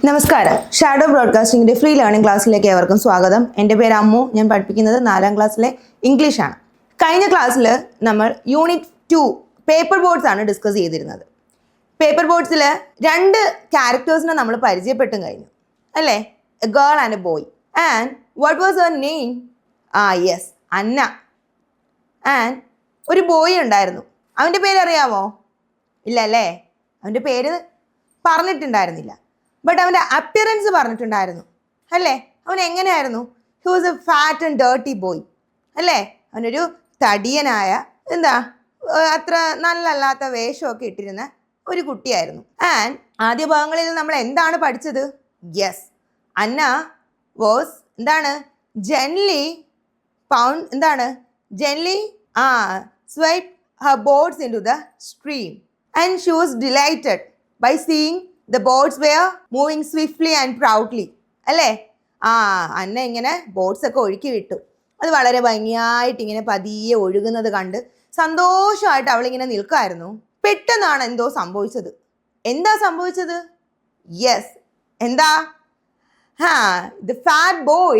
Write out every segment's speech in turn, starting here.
നമസ്കാരം. Shadow ബ്രോഡ്കാസ്റ്റിംഗിൻ്റെ free learning ക്ലാസ്സിലേക്ക് ഏവർക്കും സ്വാഗതം. എൻ്റെ പേര് അമ്മു. ഞാൻ പഠിപ്പിക്കുന്നത് 4ാം ക്ലാസ്സിലെ ഇംഗ്ലീഷാണ്. കഴിഞ്ഞ ക്ലാസ്സിൽ നമ്മൾ യൂണിറ്റ് 2 പേപ്പർ ബോർഡ്സ് ആണ് ഡിസ്കസ് ചെയ്തിരുന്നത്. പേപ്പർ ബോർഡ്സിൽ 2 ക്യാരക്ടേഴ്സിനെ നമ്മൾ പരിചയപ്പെട്ടും കഴിഞ്ഞു അല്ലേ? A girl and A boy. And what was her name? Yes, Anna. And ഒരു ബോയ് ഉണ്ടായിരുന്നു. അവൻ്റെ പേര് അറിയാമോ? ഇല്ല അല്ലേ? അവൻ്റെ പേര് പറഞ്ഞിട്ടുണ്ടായിരുന്നില്ല. ബട്ട് അവൻ്റെ അപ്പിയറൻസ് പറഞ്ഞിട്ടുണ്ടായിരുന്നു അല്ലേ? അവൻ എങ്ങനെയായിരുന്നു? He was A fat and dirty boy അല്ലേ? അവനൊരു തടിയനായ അത്ര നല്ലല്ലാത്ത വേഷമൊക്കെ ഇട്ടിരുന്ന ഒരു കുട്ടിയായിരുന്നു. ആൻഡ് ആദ്യ ഭാഗങ്ങളിൽ നമ്മൾ എന്താണ് പഠിച്ചത്? Yes, Anna was gently swipe her boards into the stream and she was delighted by seeing the boards were moving swiftly and proudly അല്ലേ? അന്ന ഇങ്ങനെ ബോട്ട്സ് ഒക്കെ ഒഴുക്കി വിട്ടു. അത് വളരെ ഭംഗിയായിട്ട് ഇങ്ങനെ പതിയെ ഒഴുകുന്നത് കണ്ട് സന്തോഷമായിട്ട് അവളിങ്ങനെ നിൽക്കായിരുന്നു. പെട്ടെന്നാണ് എന്തോ സംഭവിച്ചത്. എന്താ സംഭവിച്ചത്? Yes, the fat boy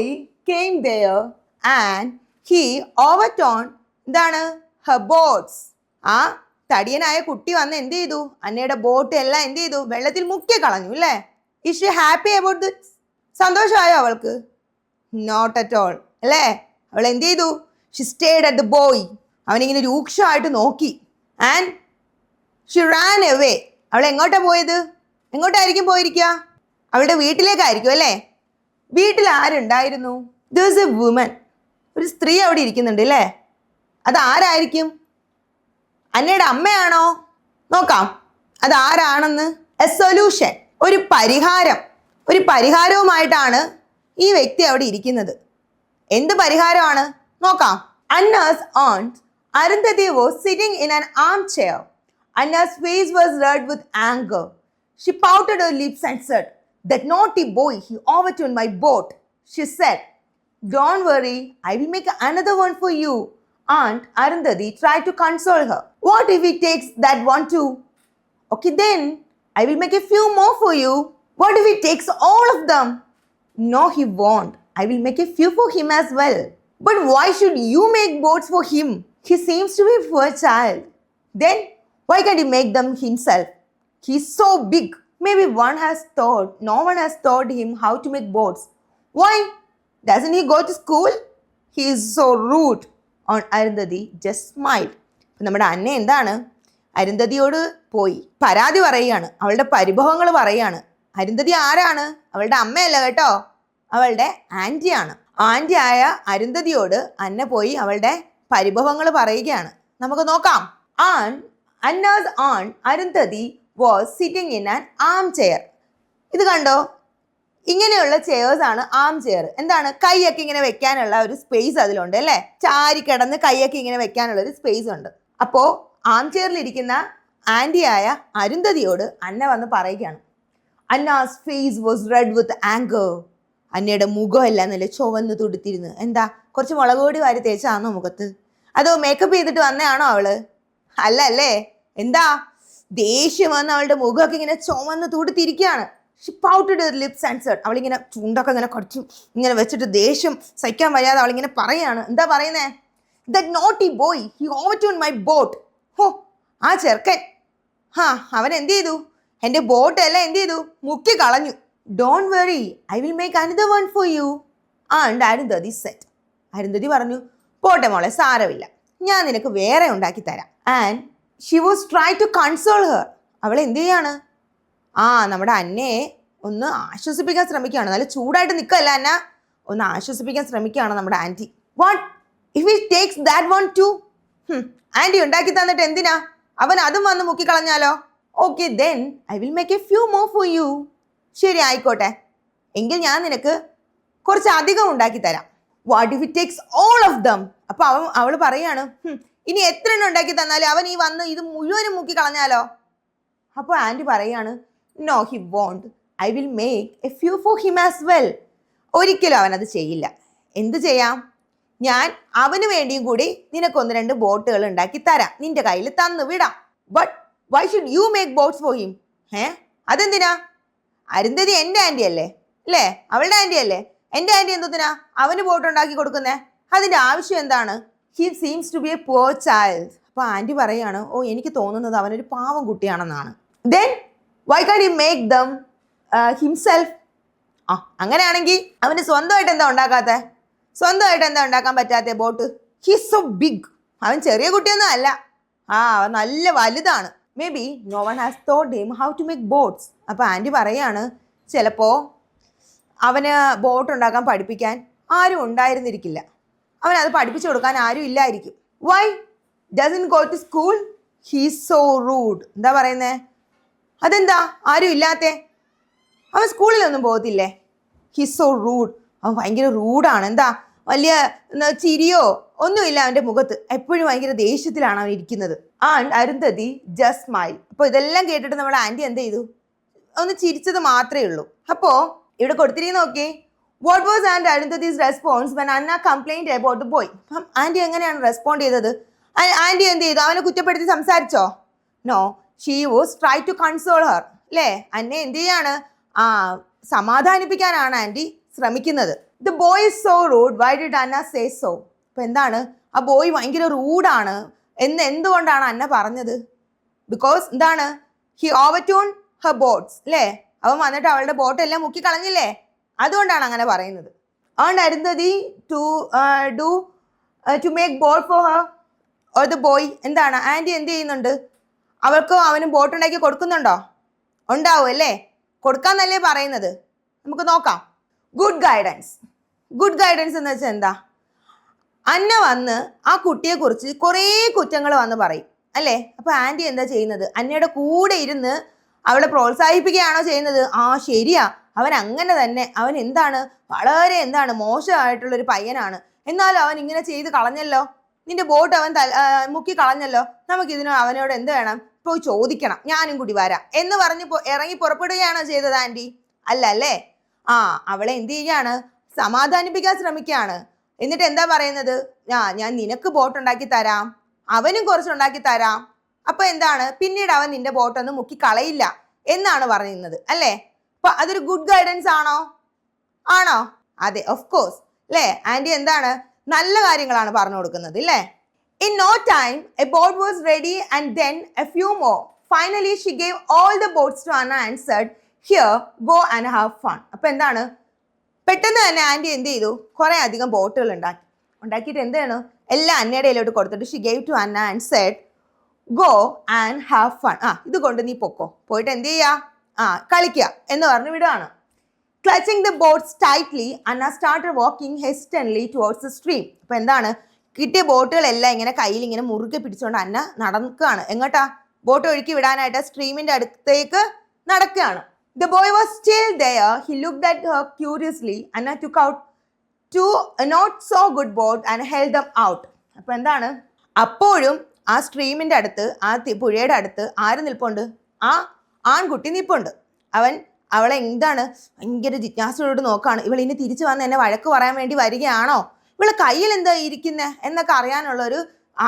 came there and he overturned her boats. ആ തടിയനായ കുട്ടി വന്ന് എന്ത് ചെയ്തു? അന്നയുടെ ബോട്ട് എല്ലാം എന്ത് ചെയ്തു? വെള്ളത്തിൽ മുക്കി കളഞ്ഞു അല്ലേ? Is she happy about this? സന്തോഷമായോ അവൾക്ക്? നോട്ട് അറ്റ് ഓൾ അല്ലേ? അവൾ എന്ത് ചെയ്തു? She stared at the boy. അവനിങ്ങനെ രൂക്ഷമായിട്ട് നോക്കി. And she ran away. അവൾ എങ്ങോട്ടാ പോയത്? എങ്ങോട്ടായിരിക്കും പോയിരിക്കുക? അവളുടെ വീട്ടിലേക്കായിരിക്കും അല്ലേ? വീട്ടിൽ ആരുണ്ടായിരുന്നു? There was a woman. ഒരു സ്ത്രീ അവിടെ ഇരിക്കുന്നുണ്ട് അല്ലേ? അത് ആരായിരിക്കും? അന്നയുടെ അമ്മയാണോ? നോക്കാം അത് ആരാണെന്ന്. എ സൊല്യൂഷൻ, ഒരു പരിഹാരവുമായിട്ടാണ് ഈ വ്യക്തി അവിടെ ഇരിക്കുന്നത്. എന്ത് പരിഹാരമാണ്? നോക്കാം. അന്നാസ് aunt Arundhati was sitting in an armchair. Anna's face was red with anger. She pouted her lips and said, "That naughty boy, he overturned my boat." She said, "Don't worry, I will make another one for you." Aunt Arundhati tried to console her. "What if he takes that one too?" "Okay then, I will make a few more for you." "What if he takes all of them?" "No, he won't. I will make a few for him as well." "But why should you make boats for him? He seems to be a poor child." "Then why can't he make them himself? He's so big. Maybe no one has taught him how to make boats. Why? Doesn't he go to school? He is so rude." Aunt Arundhati just smiled. നമ്മുടെ അന്ന അരുന്ധതിയോട് പോയി പരാതി പറയുകയാണ്, അവളുടെ പരിഭവങ്ങൾ പറയുകയാണ്. അരുന്ധതി ആരാണ്? അവളുടെ അമ്മയല്ല കേട്ടോ, അവളുടെ ആൻറ്റിയാണ്. ആൻറ്റി ആയ അരുന്ധതിയോട് അന്ന പോയി അവളുടെ പരിഭവങ്ങൾ പറയുകയാണ്. നമുക്ക് നോക്കാം. Anna's aunt Arundhati was sitting in an armchair. ഇത് കണ്ടോ? ഇങ്ങനെയുള്ള ചെയേഴ്സ് ആണ് ആം ചെയർ. കൈയൊക്കെ ഇങ്ങനെ വെക്കാനുള്ള ഒരു സ്പേസ് അതിലുണ്ട് അല്ലേ? ചാരി കിടന്ന് കൈയൊക്കെ ഇങ്ങനെ വെക്കാനുള്ള ഒരു സ്പേസ് ഉണ്ട്. അപ്പോൾ ആം ചെയറിലിരിക്കുന്ന ആൻറ്റിയായ അരുന്ധതിയോട് അന്ന വന്ന് പറയുകയാണ്. Anna's face was red with anger. അന്നയുടെ മുഖം എല്ലാം നല്ല ചുവന്ന് തുടുത്തിരുന്നു. കുറച്ച് മുളക് പൊടി വാരി തേച്ചാണോ മുഖത്ത്? അതോ മേക്കപ്പ് ചെയ്തിട്ട് വന്നതാണോ അവള്? അല്ല അല്ലേ? ദേഷ്യം വന്ന് അവളുടെ മുഖമൊക്കെ ഇങ്ങനെ ചുവന്ന് തുടുത്തിരിക്കുകയാണ്. She pouted her lips and said, അവളിങ്ങനെ ചുണ്ടൊക്കെ ഇങ്ങനെ കടിച്ചു ഇങ്ങനെ വെച്ചിട്ട് ദേഷ്യം സഹിക്കാൻ വയ്യാതെ അവളിങ്ങനെ പറയാണ്. എന്താ പറയുന്നേ? "That naughty boy, he overturned my boat." ആ ചെറുക്കൻ അവൻ എന്ത് ചെയ്തു? എൻ്റെ ബോട്ട് എല്ലാം എന്ത് ചെയ്തു? മുക്കി കളഞ്ഞു. "Don't worry, I will make another one for you." Aunt Arundhati said. Arundhati പറഞ്ഞു, "പോട്ടെ മോളെ, സാരമില്ല, ഞാൻ നിനക്ക് വേറെ ഉണ്ടാക്കി തരാം." And she was trying to console her. അവൾ എന്ത് ചെയ്യാണ്? നമ്മുടെ അന്നയെ ഒന്ന് ആശ്വസിപ്പിക്കാൻ ശ്രമിക്കുകയാണ്. നല്ല ചൂടായിട്ട് നിൽക്കല്ല അന്ന, ഒന്ന് ആശ്വസിപ്പിക്കാൻ ശ്രമിക്കുകയാണ് നമ്മുടെ aunty. "What if he takes that one too?" Aunty ഉണ്ടാക്കി തന്നിട്ട് എന്തിനാ? അവൻ അതും വന്ന് മുക്കിക്കളഞ്ഞാലോ? "Okay then, I will make a few more for you." ശരി, ആയിക്കോട്ടെ, എങ്കിൽ ഞാൻ നിനക്ക് കുറച്ച് അധികം ഉണ്ടാക്കി തരാം. "What if he takes all of them?" അപ്പൊ അവൾ പറയാണ്, ഇനി എത്ര എണ്ണം ഉണ്ടാക്കി തന്നാലും അവൻ ഈ വന്ന് ഇത് മുഴുവനും മുക്കിക്കളഞ്ഞാലോ? അപ്പോൾ ആൻറ്റി പറയാണ്, "No, he won't. I will make a few for him as well." ഒരിക്കലും അവനത് ചെയ്യില്ല. എന്ത് ചെയ്യാം? ഞാൻ അവന് വേണ്ടിയും കൂടി നിനക്ക് 1-2 ബോട്ടുകൾ ഉണ്ടാക്കി തരാം, നിന്റെ കയ്യിൽ തന്നു വിടാം. "But why should you make boats for him?" അതെന്തിനാ? അരുന്ധതി എൻ്റെ ആൻറ്റി അല്ലേ അല്ലേ, അവളുടെ ആൻറ്റി അല്ലേ, എൻ്റെ ആൻറ്റി എന്തിനാ അവന് ബോട്ട് ഉണ്ടാക്കി കൊടുക്കുന്നേ, അതിൻ്റെ ആവശ്യം എന്താണ്? He seems to be a poor child. അപ്പോൾ ആൻറ്റി പറയാണ്, ഓ എനിക്ക് തോന്നുന്നത് അവനൊരു പാവം കുട്ടിയാണെന്നാണ്. Then why can he make them himself? അങ്ങനെയാണെങ്കിൽ അവന് സ്വന്തമായിട്ട് എന്താ ഉണ്ടാക്കാത്തേ, സ്വന്തമായിട്ട് എന്താ ഉണ്ടാക്കാൻ പറ്റാത്ത ബോട്ട്? He so big. അവൻ ചെറിയ കുട്ടിയൊന്നും അല്ല, നല്ല വലുതാണ്. Maybe no one has taught him how to make boats. അപ്പോൾ ആൻറ്റി പറയാണ്, ചിലപ്പോൾ അവന് ബോട്ട് ഉണ്ടാക്കാൻ പഠിപ്പിക്കാൻ ആരും ഉണ്ടായിരുന്നിരിക്കില്ല, അവനത് പഠിപ്പിച്ചു കൊടുക്കാൻ ആരും ഇല്ലായിരിക്കും. Why doesn't go to school? He's so rude. എന്താ പറയുന്നേ, അതെന്താ ആരും ഇല്ലാത്തേ? അവൻ സ്കൂളിലൊന്നും പോകത്തില്ലേ? He's so rude. അവൻ ഭയങ്കര റൂഡാണ്. എന്താ വലിയ ചിരിയോ ഒന്നുമില്ല അവൻ്റെ മുഖത്ത്, എപ്പോഴും ഭയങ്കര ദേഷ്യത്തിലാണ് അവൻ ഇരിക്കുന്നത്. And Arundhati just smile. അപ്പോൾ ഇതെല്ലാം കേട്ടിട്ട് നമ്മുടെ ആൻറ്റി എന്ത് ചെയ്തു, ഒന്ന് ചിരിച്ചത് മാത്രമേ ഉള്ളൂ. അപ്പോൾ ഇവിടെ കൊടുത്തിരിക്കുന്ന നോക്കി, what was and Arundhati's response when Anna complaint about the boy. അപ്പം ആൻറ്റി എങ്ങനെയാണ് റെസ്പോണ്ട് ചെയ്തത്? ആൻറ്റി എന്ത് ചെയ്തു, അവനെ കുറ്റപ്പെടുത്തി സംസാരിച്ചോ? No, she was try to console her. അല്ലേ, അന്നെ എന്ത് ചെയ്യാണ്, സമാധാനിപ്പിക്കാനാണ് ആൻറ്റി ശ്രമിക്കുന്നത്. The boy is so rude, why did Anna say so? അപ്പം എന്താണ്, ആ ബോയ് ഭയങ്കര റൂഡാണ് എന്തുകൊണ്ടാണ് അന്ന പറഞ്ഞത്? ബിക്കോസ് എന്താണ്, ഹി ഓവർടൂൺ ഹർ ബോട്ട്സ്. അല്ലേ, അവൻ വന്നിട്ട് അവളുടെ ബോട്ടെല്ലാം മുക്കി കളഞ്ഞില്ലേ, അതുകൊണ്ടാണ് അങ്ങനെ പറയുന്നത്. And Arundhati to make boat for her or the boy. എന്താണ് ആൻറ്റി എന്ത് ചെയ്യുന്നുണ്ട്, അവൾക്ക് അവനും ബോട്ട് ഉണ്ടാക്കി കൊടുക്കുന്നുണ്ടോ? ഉണ്ടാവും അല്ലേ, കൊടുക്കാന്നല്ലേ പറയുന്നത്. നമുക്ക് നോക്കാം. Good guidance. ഗുഡ് ഗൈഡൻസ് എന്ന് വെച്ചാൽ എന്താ, അന്ന വന്ന് ആ കുട്ടിയെക്കുറിച്ച് കുറേ കുറ്റങ്ങൾ വന്ന് പറയും അല്ലേ. അപ്പോൾ ആൻറ്റി എന്താ ചെയ്യുന്നത്, അന്നയുടെ കൂടെ ഇരുന്ന് അവളെ പ്രോത്സാഹിപ്പിക്കുകയാണോ ചെയ്യുന്നത്? ശരിയാ, അവൻ അങ്ങനെ തന്നെ, അവൻ എന്താണ് വളരെ മോശമായിട്ടുള്ളൊരു പയ്യനാണ്, എന്നാലും അവൻ ഇങ്ങനെ ചെയ്ത് കളഞ്ഞല്ലോ, നിന്റെ ബോട്ട് അവൻ മുക്കി കളഞ്ഞല്ലോ, നമുക്കിതിന് അവനോട് എന്ത് വേണം, പോയി ചോദിക്കണം, ഞാനും കൂടി വരാം എന്ന് പറഞ്ഞ് ഇറങ്ങി പുറപ്പെടുകയാണോ ചെയ്തത് ആൻറ്റി? അല്ല അല്ലേ. അവളെ എന്ത് ചെയ്യാണ്, സമാധാനിപ്പിക്കാൻ ശ്രമിക്കുകയാണ്. എന്നിട്ട് എന്താ പറയുന്നത്, ഞാൻ നിനക്ക് ബോട്ട് ഉണ്ടാക്കി തരാം, അവനും കുറച്ചുണ്ടാക്കി തരാം, അപ്പൊ എന്താണ്, പിന്നീട് അവൻ നിന്റെ ബോട്ടൊന്നും മുക്കി കളയില്ല എന്നാണ് പറയുന്നത് അല്ലേ. അപ്പൊ അതൊരു ഗുഡ് ഗൈഡൻസ് ആണോ? അതെ, ഓഫ് കോഴ്സ് അല്ലേ. ആൻറ്റി എന്താണ്, നല്ല കാര്യങ്ങളാണ് പറഞ്ഞു കൊടുക്കുന്നത് അല്ലേ. In no time a boat was ready and then a few more. Finally she gave all the boats to Anna and said here go and have fun. അപ്പൊ എന്താണ്, പെട്ടെന്ന് തന്നെ ആൻറ്റി എന്ത് ചെയ്തു, കുറേ അധികം ബോട്ടുകൾ ഉണ്ടാക്കിയിട്ട് എന്ത് ചെയ്യണം, എല്ലാം അന്നയുടെ കയ്യിലോട്ട് കൊടുത്തിട്ട് she gave to Anna and said go and have fun. ഇത് കൊണ്ട് നീ പൊക്കോ, പോയിട്ട് എന്ത് ചെയ്യാ, കളിക്കുക എന്ന് പറഞ്ഞ് വിടുകയാണ്. Clutching the boats tightly Anna started walking hastily towards the stream. അപ്പോൾ എന്താണ്, കിട്ടിയ ബോട്ടുകളെല്ലാം ഇങ്ങനെ കയ്യിൽ ഇങ്ങനെ മുറുകെ പിടിച്ചുകൊണ്ട് അന്ന നടക്കുകയാണ്. എങ്ങോട്ടാ, ബോട്ട് ഒഴുക്കി വിടാനായിട്ട് സ്ട്രീമിൻ്റെ അടുത്തേക്ക് നടക്കുകയാണ്. The boy was still there. He looked at her curiously. Anna took out two not so good boat and held them out. അപ്പോൾ എന്താണ്, അപ്പോഴും ആ സ്ട്രീമിൻ്റെ അടുത്ത്, ആ പുഴയുടെ അടുത്ത് ആര് നിൽപ്പുണ്ട്, ആ ആൺകുട്ടി നിൽപ്പുണ്ട്. അവളെ എന്താണ് ഭയങ്കര ജിജ്ഞാസയോട് നോക്കുകയാണ്. ഇവളിനി തിരിച്ചു വന്ന് എന്നെ വഴക്ക് പറയാൻ വേണ്ടി വരികയാണോ, ഇവളെ കയ്യിൽ എന്താ ഇരിക്കുന്നത് എന്നൊക്കെ അറിയാനുള്ള ഒരു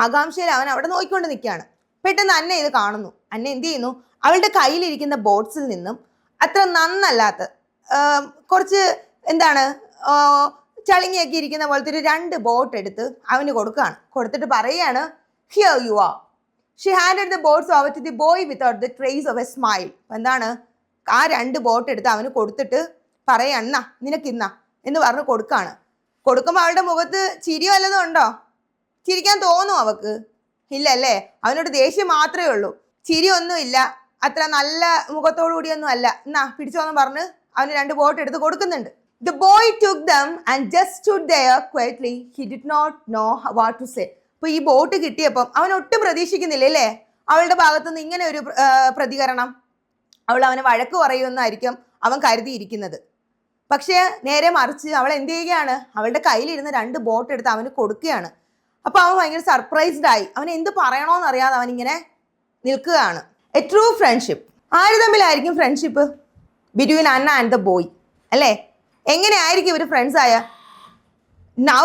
ആകാംക്ഷയിൽ അവൻ അവിടെ നോക്കിക്കൊണ്ട് നിൽക്കുകയാണ്. പെട്ടെന്ന് അന്ന ഇത് കാണുന്നു. അന്ന എന്ത് ചെയ്യുന്നു, അവളുടെ കയ്യിലിരിക്കുന്ന ബോട്ട്സിൽ നിന്നും അത്ര നന്നല്ലാത്ത കുറച്ച് എന്താണ് ചളിങ്ങിയൊക്കെ ഇരിക്കുന്ന പോലത്തെ ഒരു 2 ബോട്ട് എടുത്ത് അവന് കൊടുത്തിട്ട് പറയുകയാണ്, here you are. She handed the boats over to the boy without the trace of a smile. എന്താണ്, ആ 2 ബോട്ട് എടുത്ത് അവന് കൊടുത്തിട്ട് പറയാണ്, നിനക്കിന്നാ എന്ന് പറഞ്ഞ് കൊടുക്കുമ്പോൾ അവളുടെ മുഖത്ത് ചിരി വല്ലതും ഉണ്ടോ? ചിരിക്കാൻ തോന്നും അവക്ക്? ഇല്ല അല്ലേ. അവനോട് ദേഷ്യം മാത്രമേ ഉള്ളൂ, ചിരി ഒന്നുമില്ല, അത്ര നല്ല മുഖത്തോടു കൂടിയൊന്നും അല്ല. എന്നാ പിടിച്ചോന്ന് പറഞ്ഞ് അവന് 2 ബോട്ട് എടുത്ത് കൊടുക്കുന്നുണ്ട്. The boy took them and just stood there quietly. He did not know what to say. അപ്പോൾ ഈ ബോട്ട് കിട്ടിയപ്പം അവൻ ഒട്ടും പ്രതീക്ഷിക്കുന്നില്ല അല്ലേ അവളുടെ ഭാഗത്തുനിന്ന് ഇങ്ങനെ ഒരു പ്രതികരണം. അവൾ അവനെ വഴക്ക് പറയുമെന്നായിരിക്കും അവൻ കരുതിയിരിക്കുന്നത്. പക്ഷേ നേരെ മറിച്ച് അവൾ എന്ത് ചെയ്യുകയാണ്, അവളുടെ കയ്യിലിരുന്ന് 2 ബോട്ട് എടുത്ത് അവന് കൊടുക്കുകയാണ്. അപ്പോൾ അവൻ ഭയങ്കര സർപ്രൈസ്ഡ് ആയി. അവൻ എന്ത് പറയണോന്നറിയാതെ അവനിങ്ങനെ നിൽക്കുകയാണ്. A true friendship. ആര് തമ്മിലായിരിക്കും friendship? Between Anna and the boy അല്ലേ. എങ്ങനെയായിരിക്കും ഇവർ ഫ്രണ്ട്സ് ആയ? നൗ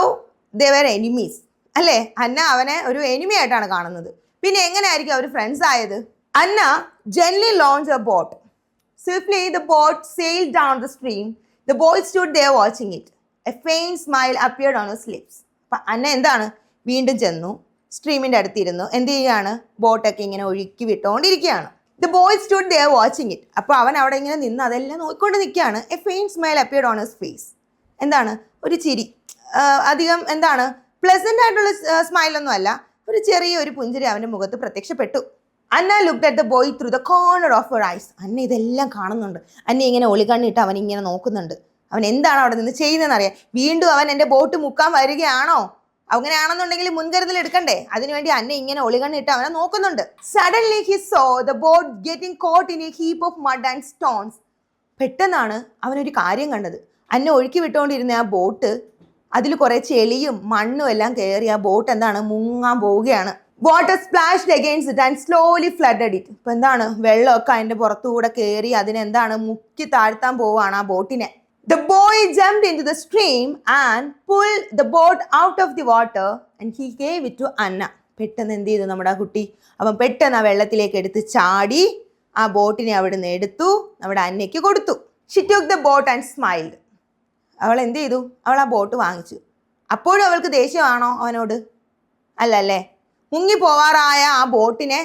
ദേ വെർ എനിമീസ് അല്ലേ. അന്ന അവനെ ഒരു എനിമി ആയിട്ടാണ് കാണുന്നത്. പിന്നെ എങ്ങനെയായിരിക്കും അവർ ഫ്രണ്ട്സ് ആയത്? Anna gently launch a boat Swiftly, the boat sailed down the stream. The boy stood there watching it. A faint smile appeared on his lips. അപ്പം അന്ന എന്താണ് വീണ്ടും ചെന്നു സ്ട്രീമിൻ്റെ അടുത്തിരുന്നു എന്ത് ചെയ്യുകയാണ് ബോട്ടൊക്കെ ഇങ്ങനെ ഒഴുക്കി വിട്ടുകൊണ്ടിരിക്കുകയാണ്. The boy stood there watching it. അപ്പോൾ അവൻ അവിടെ ഇങ്ങനെ നിന്ന് അതെല്ലാം നോക്കിക്കൊണ്ട് നിൽക്കുകയാണ്. A faint smile appeared on his face. എന്താണ് ഒരു ചിരി, അധികം എന്താണ് പ്ലസൻ്റ് ആയിട്ടുള്ള സ്മൈലൊന്നും അല്ല, ഒരു ചെറിയൊരു പുഞ്ചിരി അവൻ്റെ മുഖത്ത് പ്രത്യക്ഷപ്പെട്ടു. Anna looked at the boy through the corner of her eyes. Anna ഇതെല്ലാം കാണുന്നുണ്ട്. അന്ന ഇങ്ങനെ ഒളികണ്ണിട്ട് അവൻ ഇങ്ങനെ നോക്കുന്നുണ്ട്. അവൻ എന്താണ് അവിടെ നിന്ന് ചെയ്യുന്നതെന്ന് അറിയാം. വീണ്ടും അവൻ എൻ്റെ ബോട്ട് മുക്കാൻ വരികയാണോ? അങ്ങനെയാണെന്നുണ്ടെങ്കിൽ മുൻകരുതൽ എടുക്കണ്ടേ? അതിനുവേണ്ടി അന്ന ഇങ്ങനെ ഒളികണ്ണിട്ട് അവനെ നോക്കുന്നുണ്ട്. Suddenly he saw the boat getting caught in a heap of mud and stones. പെട്ടെന്നാണ് അവനൊരു കാര്യം കണ്ടത്. അന്ന ഒഴുക്കി വിട്ടുകൊണ്ടിരുന്ന ആ ബോട്ട്, അതിൽ കുറേ ചെളിയും മണ്ണും എല്ലാം കയറി ആ ബോട്ട് എന്താണ് മുങ്ങാൻ പോവുകയാണ്. Water splashed against it and slowly flooded it. ഇപ്പം എന്താണ് വെള്ളമൊക്കെ അതിൻ്റെ പുറത്തുകൂടെ കയറി അതിനെന്താണ് മുക്കി താഴ്ത്താൻ പോവുകയാണ് ആ ബോട്ടിനെ. The boy jumped into the stream and pulled the boat out of the water and he gave it to Anna. പെട്ടെന്ന് എന്ത് ചെയ്തു നമ്മുടെ ആ കുട്ടി? അവൻ പെട്ടെന്ന് ആ വെള്ളത്തിലേക്ക് എടുത്ത് ചാടി ആ ബോട്ടിനെ അവിടെ നിന്ന് എടുത്തു നമ്മുടെ അന്നയ്ക്ക് കൊടുത്തു. She took the boat and smiled. അവൾ എന്ത് ചെയ്തു? അവൾ ആ ബോട്ട് വാങ്ങിച്ചു. അപ്പോഴും അവൾക്ക് ദേഷ്യമാണോ അവനോട്? അല്ലല്ലേ. മുങ്ങിപ്പോവാറായ ആ ബോട്ടിനെ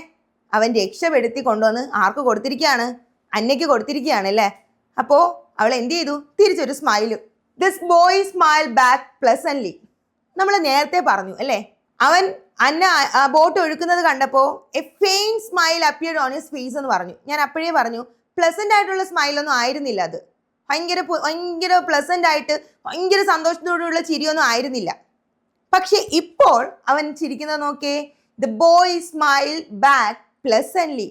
അവൻ രക്ഷപ്പെടുത്തി കൊണ്ടുവന്ന് ആർക്ക് കൊടുത്തിരിക്കുകയാണ്? അന്നയ്ക്ക് കൊടുത്തിരിക്കുകയാണ് അല്ലേ. അപ്പോൾ അവൾ എന്ത് ചെയ്തു? തിരിച്ചൊരു സ്മൈലും. This boy smile back pleasantly. നമ്മൾ നേരത്തെ പറഞ്ഞു അല്ലേ, അവൻ അന്ന ആ ബോട്ട് ഒഴുക്കുന്നത് കണ്ടപ്പോൾ a faint smile appeared on his face എന്ന് പറഞ്ഞു. ഞാൻ അപ്പോഴേ പറഞ്ഞു പ്ലസൻ്റ് ആയിട്ടുള്ള സ്മൈലൊന്നും ആയിരുന്നില്ല അത്. ഭയങ്കര പ്ലസൻ്റ് ആയിട്ട് ഭയങ്കര സന്തോഷത്തോടുള്ള ചിരിയൊന്നും ആയിരുന്നില്ല. പക്ഷെ ഇപ്പോൾ അവൻ ചിരിക്കുന്നത് നോക്കേ. The boy smile back pleasantly.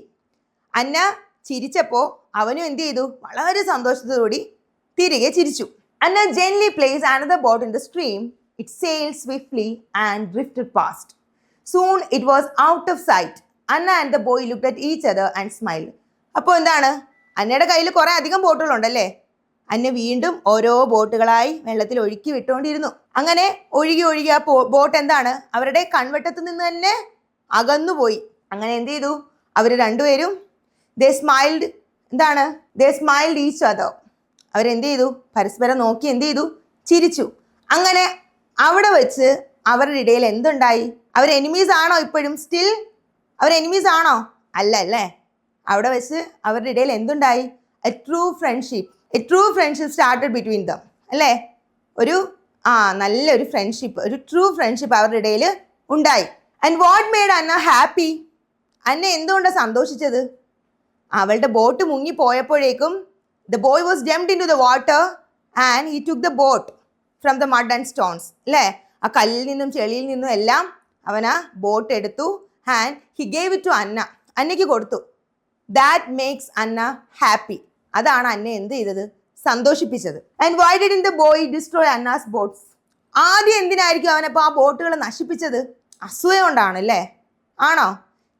Anna ചിരിച്ചപ്പോൾ അവനും എന്ത് ചെയ്തു? വളരെ സന്തോഷത്തോടുകൂടി തിരികെ ചിരിച്ചു. അന്ന gently placed another boat in the stream. It sailed swiftly and drifted past. Soon it was out of sight. Anna and the boy looked at each other and smiled. അപ്പോൾ എന്താണ്, അന്നയുടെ കയ്യിൽ കുറേ അധികം ബോട്ടുകളുണ്ടല്ലേ. അന്ന വീണ്ടും ഓരോ ബോട്ടുകളായി വെള്ളത്തിൽ ഒഴുക്കി വിട്ടുകൊണ്ടിരുന്നു. അങ്ങനെ ഒഴുകി ആ ബോട്ട് എന്താണ് അവരുടെ കൺവെട്ടത്ത് നിന്ന് തന്നെ അകന്നുപോയി. അങ്ങനെ എന്ത് ചെയ്തു? അവർ രണ്ടുപേരും they smiled. എന്താണ്? they smiled each other. അവരെന്ത് ചെയ്തു? പരസ്പരം നോക്കി എന്ത് ചെയ്തു? ചിരിച്ചു. അങ്ങനെ അവിടെ വെച്ച് അവരുടെ ഇടയിൽ എന്തുണ്ടായി? അവർ എനിമീസ് ആണോ ഇപ്പോഴും? സ്റ്റിൽ അവർ എനിമീസ് ആണോ? അല്ല അല്ലേ. അവിടെ വെച്ച് അവരുടെ ഇടയിൽ എന്തുണ്ടായി? A true friendship started between them അല്ലേ. ഒരു നല്ലൊരു ഫ്രണ്ട്ഷിപ്പ്, ഒരു ട്രൂ ഫ്രണ്ട്ഷിപ്പ് അവരുടെ ഇടയിൽ ഉണ്ടായി. And what made Anna happy? Anna എന്തുകൊണ്ടാണ് സന്തോഷിച്ചത്? അവളുടെ ബോട്ട് മുങ്ങിപ്പോയപ്പോഴേക്കും the boy was jumped into the water and he took the boat from the mud and stones അല്ലേ. ആ കല്ലിൽ നിന്നും ചെളിയിൽ നിന്നും എല്ലാം അവൻ ആ ബോട്ട് എടുത്തു. And he gave it to അന്നയ്ക്ക് കൊടുത്തു. That makes Anna happy. അതാണ് അന്ന എന്ത് ചെയ്തത്? സന്തോഷിപ്പിച്ചത്. And why didn't the boy destroy Anna's boats? ആദ്യം എന്തിനായിരിക്കും അവനപ്പോൾ ആ ബോട്ടുകൾ നശിപ്പിച്ചത്? അസൂയ കൊണ്ടാണ് അല്ലേ. ആണോ?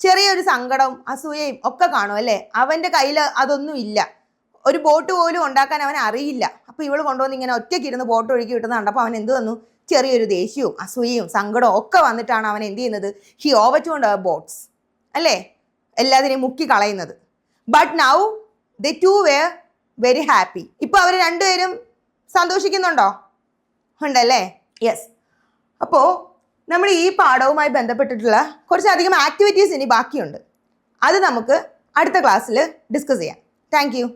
ചെറിയൊരു സങ്കടവും അസൂയയും ഒക്കെ കാണും അല്ലേ. അവൻ്റെ കയ്യിൽ അതൊന്നും ഇല്ല. ഒരു ബോട്ട് പോലും ഉണ്ടാക്കാൻ അവൻ അറിയില്ല. അപ്പോൾ ഇവൾ കൊണ്ടുവന്ന് ഇങ്ങനെ ഒറ്റയ്ക്ക് ഇരുന്ന് ബോട്ട് ഒഴുക്കി വിട്ടുന്നത് കണ്ടപ്പോൾ അവൻ എന്ത് വന്നു? ചെറിയൊരു ദേഷ്യവും അസൂയയും സങ്കടവും ഒക്കെ വന്നിട്ടാണ് അവൻ എന്ത് ചെയ്യുന്നത്? ഹി ഓവർടേൺഡ് അവർ ബോട്ട്സ് അല്ലേ, എല്ലാത്തിനെയും മുക്കി കളയുന്നത്. But now they two were very happy. ഇപ്പോൾ അവർ രണ്ടുപേരും സന്തോഷിക്കുന്നുണ്ടോ? ഉണ്ടല്ലേ. യെസ്. അപ്പോൾ നമ്മൾ ഈ പാഠവുമായി ബന്ധപ്പെട്ടിട്ടുള്ള കുറച്ചധികം ആക്ടിവിറ്റീസ് ഇനി ബാക്കിയുണ്ട്. അത് നമുക്ക് അടുത്ത ക്ലാസ്സിൽ ഡിസ്കസ് ചെയ്യാം. Thank you.